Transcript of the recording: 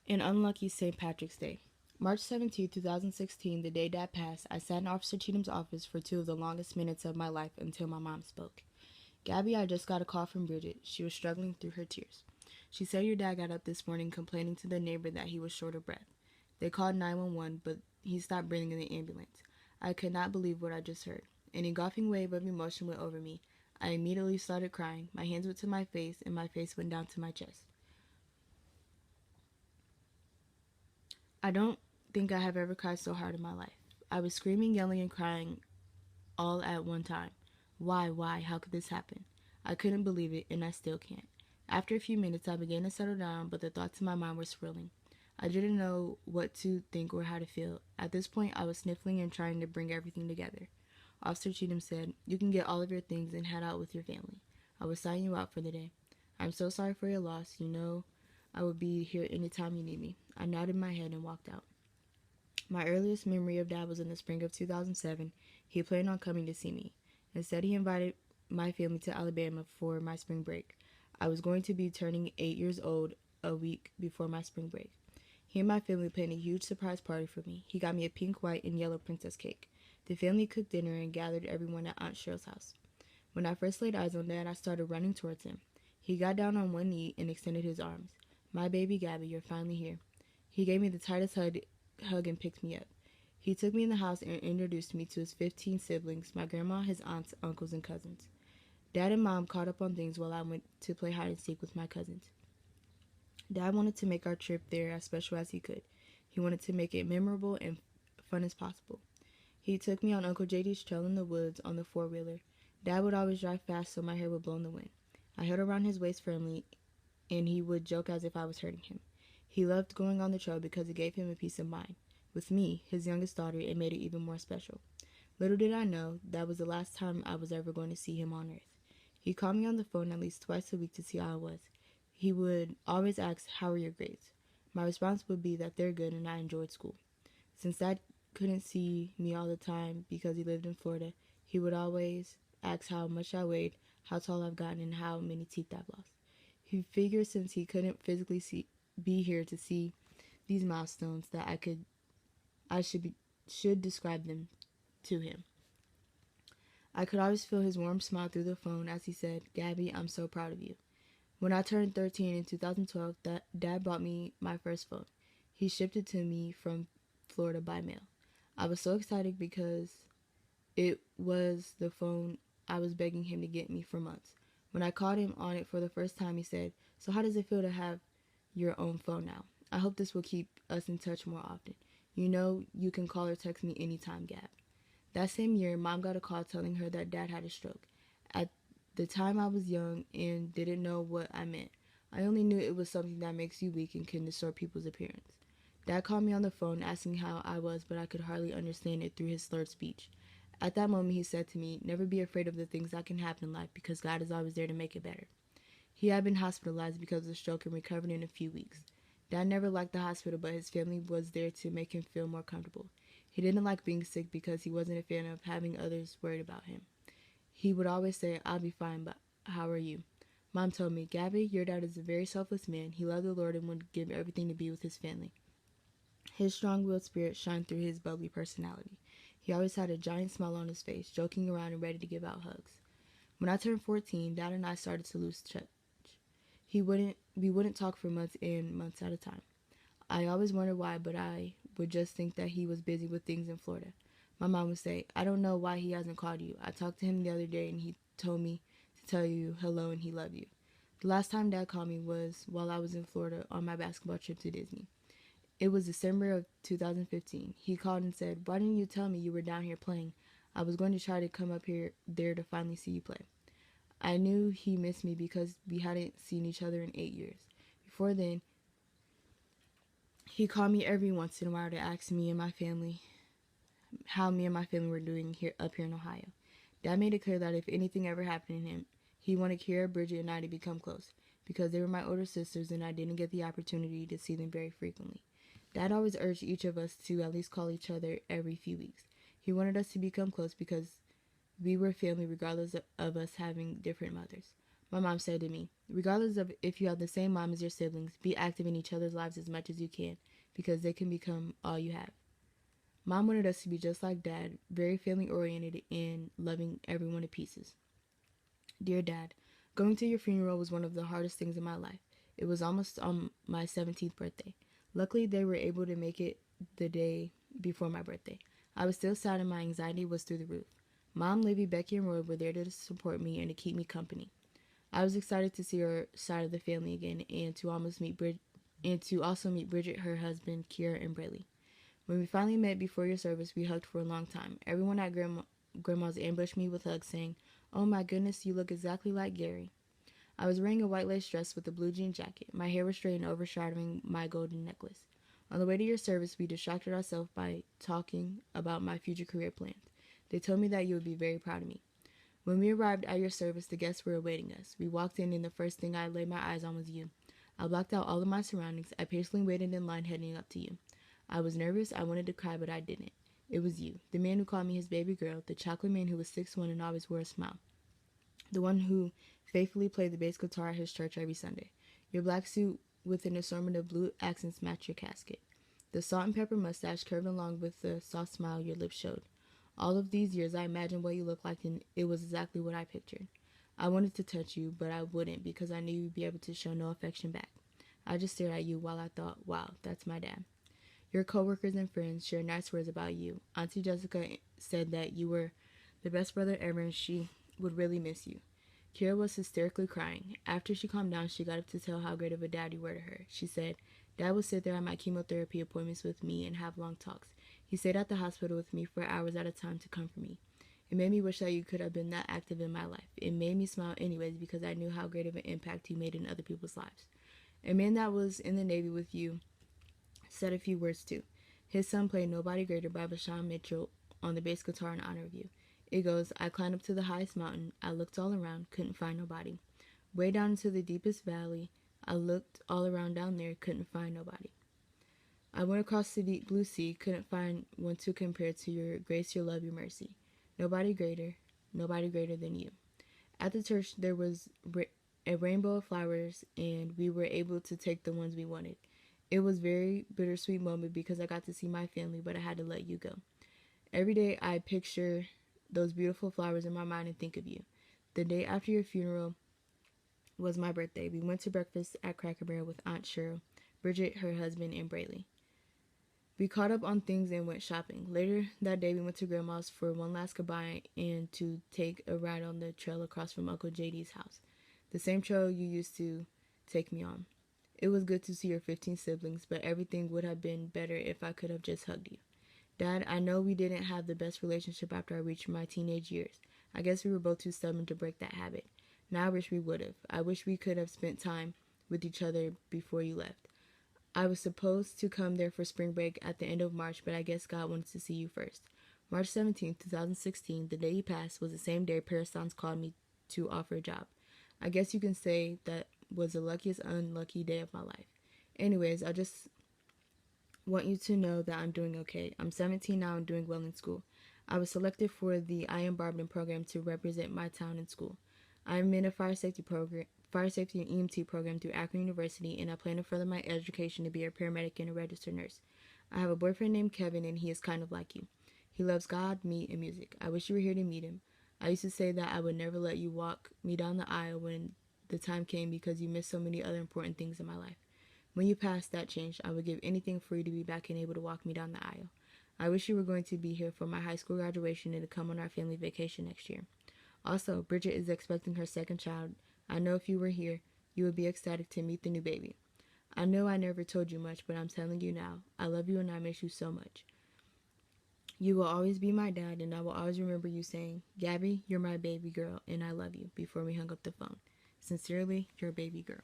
An unlucky St. Patrick's Day. March 17, 2016, the day Dad passed, I sat in Officer Cheatham's office for two of the longest minutes of my life until my mom spoke. Gabby, I just got a call from Bridget. She was struggling through her tears. She said your dad got up this morning complaining to the neighbor that he was short of breath. They called 911, but he stopped breathing in the ambulance. I could not believe what I just heard. An engulfing wave of emotion went over me. I immediately started crying. My hands went to my face, and my face went down to my chest. I don't think I have ever cried so hard in my life. I was screaming, yelling, and crying all at one time. Why, why, how could this happen? I couldn't believe it, and I still can't. After a few minutes, I began to settle down, but the thoughts in my mind were swirling. I didn't know what to think or how to feel. At this point, I was sniffling and trying to bring everything together. Officer Cheatham said, "You can get all of your things and head out with your family. I will sign you out for the day. I'm so sorry for your loss. You know I will be here anytime you need me." I nodded my head and walked out. My earliest memory of Dad was in the spring of 2007. He planned on coming to see me. Instead, he invited my family to Alabama for my spring break. I was going to be turning 8 years old a week before my spring break. He and my family planned a huge surprise party for me. He got me a pink, white, and yellow princess cake. The family cooked dinner and gathered everyone at Aunt Cheryl's house. When I first laid eyes on Dad, I started running towards him. He got down on one knee and extended his arms. "My baby Gabby, you're finally here." He gave me the tightest hug and picked me up. He took me in the house and introduced me to his 15 siblings, my grandma, his aunts, uncles, and cousins. Dad and Mom caught up on things while I went to play hide and seek with my cousins. Dad wanted to make our trip there as special as he could. He wanted to make it memorable and fun as possible. He took me on Uncle JD's trail in the woods on the four-wheeler. Dad would always drive fast so my hair would blow in the wind. I held around his waist firmly, and he would joke as if I was hurting him. He loved going on the trail because it gave him a peace of mind. With me, his youngest daughter, it made it even more special. Little did I know that was the last time I was ever going to see him on Earth. He called me on the phone at least twice a week to see how I was. He would always ask, "How are your grades?" My response would be that they're good and I enjoyed school. Since Dad couldn't see me all the time because he lived in Florida, he would always ask how much I weighed, how tall I've gotten, and how many teeth I've lost. He figured since he couldn't physically be here to see these milestones that I should describe them to him. I could always feel his warm smile through the phone as he said, "Gabby, I'm so proud of you." When I turned 13 in 2012, Dad bought me my first phone. He shipped it to me from Florida by mail. I was so excited because it was the phone I was begging him to get me for months. When I called him on it for the first time, he said, "So how does it feel to have your own phone now? I hope this will keep us in touch more often. You know you can call or text me anytime, Gab." That same year, Mom got a call telling her that Dad had a stroke. At the time, I was young and didn't know what I meant. I only knew it was something that makes you weak and can distort people's appearance. Dad called me on the phone asking how I was, but I could hardly understand it through his slurred speech. At that moment, he said to me, "Never be afraid of the things that can happen in life because God is always there to make it better." He had been hospitalized because of the stroke and recovered in a few weeks. Dad never liked the hospital, but his family was there to make him feel more comfortable. He didn't like being sick because he wasn't a fan of having others worried about him. He would always say, "I'll be fine, but how are you?" Mom told me, "Gabby, your dad is a very selfless man. He loved the Lord and would give everything to be with his family." His strong-willed spirit shined through his bubbly personality. He always had a giant smile on his face, joking around and ready to give out hugs. When I turned 14, Dad and I started to lose touch. We wouldn't talk for months and months at a time. I always wondered why, but I would just think that he was busy with things in Florida. My mom would say, "I don't know why he hasn't called you. I talked to him the other day and he told me to tell you hello and he loved you." The last time Dad called me was while I was in Florida on my basketball trip to Disney. It was December of 2015. He called and said, "Why didn't you tell me you were down here playing? I was going to try to come up there to finally see you play." I knew he missed me because we hadn't seen each other in 8 years. Before then, he called me every once in a while to ask me and my family how me and my family were doing here in Ohio. Dad made it clear that if anything ever happened to him, he wanted Kira, Bridget, and I to become close because they were my older sisters and I didn't get the opportunity to see them very frequently. Dad always urged each of us to at least call each other every few weeks. He wanted us to become close because we were family regardless of us having different mothers. My mom said to me, regardless of if you have the same mom as your siblings, be active in each other's lives as much as you can, because they can become all you have. Mom wanted us to be just like Dad, very family oriented and loving everyone to pieces. Dear Dad, going to your funeral was one of the hardest things in my life. It was almost on my 17th birthday. Luckily, they were able to make it the day before my birthday. I was still sad and my anxiety was through the roof. Mom, Livy, Becky, and Roy were there to support me and to keep me company. I was excited to see her side of the family again and to also meet Bridget, her husband, Kira, and Braylee. When we finally met before your service, we hugged for a long time. Everyone at Grandma's ambushed me with hugs, saying, "Oh my goodness, you look exactly like Gary." I was wearing a white lace dress with a blue jean jacket. My hair was straight and overshadowing my golden necklace. On the way to your service, we distracted ourselves by talking about my future career plans. They told me that you would be very proud of me. When we arrived at your service, the guests were awaiting us. We walked in, and the first thing I laid my eyes on was you. I blocked out all of my surroundings. I patiently waited in line heading up to you. I was nervous. I wanted to cry, but I didn't. It was you, the man who called me his baby girl, the chocolate man who was 6'1" and always wore a smile, the one who faithfully played the bass guitar at his church every Sunday. Your black suit with an assortment of blue accents matched your casket. The salt and pepper mustache curved along with the soft smile your lips showed. All of these years, I imagined what you looked like, and it was exactly what I pictured. I wanted to touch you, but I wouldn't because I knew you'd be able to show no affection back. I just stared at you while I thought, wow, that's my dad. Your coworkers and friends shared nice words about you. Auntie Jessica said that you were the best brother ever and she would really miss you. Kira was hysterically crying. After she calmed down, she got up to tell how great of a dad you were to her. She said, Dad would sit there at my chemotherapy appointments with me and have long talks. He stayed at the hospital with me for hours at a time to comfort me. It made me wish that you could have been that active in my life. It made me smile anyways because I knew how great of an impact you made in other people's lives. A man that was in the Navy with you said a few words too. His son played Nobody Greater by Vashawn Mitchell on the bass guitar in honor of you. It goes, I climbed up to the highest mountain. I looked all around, couldn't find nobody. Way down into the deepest valley, I looked all around down there, couldn't find nobody. I went across the deep blue sea, couldn't find one to compare to your grace, your love, your mercy. Nobody greater than you. At the church, there was a rainbow of flowers, and we were able to take the ones we wanted. It was a very bittersweet moment because I got to see my family, but I had to let you go. Every day, I picture those beautiful flowers in my mind and think of you. The day after your funeral was my birthday. We went to breakfast at Cracker Barrel with Aunt Cheryl, Bridget, her husband, and Braylee. We caught up on things and went shopping. Later that day, we went to Grandma's for one last goodbye and to take a ride on the trail across from Uncle JD's house, the same trail you used to take me on. It was good to see your 15 siblings, but everything would have been better if I could have just hugged you. Dad, I know we didn't have the best relationship after I reached my teenage years. I guess we were both too stubborn to break that habit. Now I wish we would have. I wish we could have spent time with each other before you left. I was supposed to come there for spring break at the end of March, but I guess God wanted to see you first. March 17th, 2016, the day you passed, was the same day Parasons called me to offer a job. I guess you can say that was the luckiest unlucky day of my life. Anyways, I just want you to know that I'm doing okay. I'm 17 now and doing well in school. I was selected for the I Am Barberton program to represent my town in school. I'm in a fire safety and EMT program through Akron University, and I plan to further my education to be a paramedic and a registered nurse. I have a boyfriend named Kevin, and he is kind of like you. He loves God, me, and music. I wish you were here to meet him. I used to say that I would never let you walk me down the aisle when the time came because you missed so many other important things in my life. When you passed, that changed. I would give anything for you to be back and able to walk me down the aisle. I wish you were going to be here for my high school graduation and to come on our family vacation next year. Also, Bridget is expecting her second child. I know if you were here, you would be ecstatic to meet the new baby. I know I never told you much, but I'm telling you now. I love you and I miss you so much. You will always be my dad, and I will always remember you saying, Gabby, you're my baby girl, and I love you, before we hung up the phone. Sincerely, your baby girl.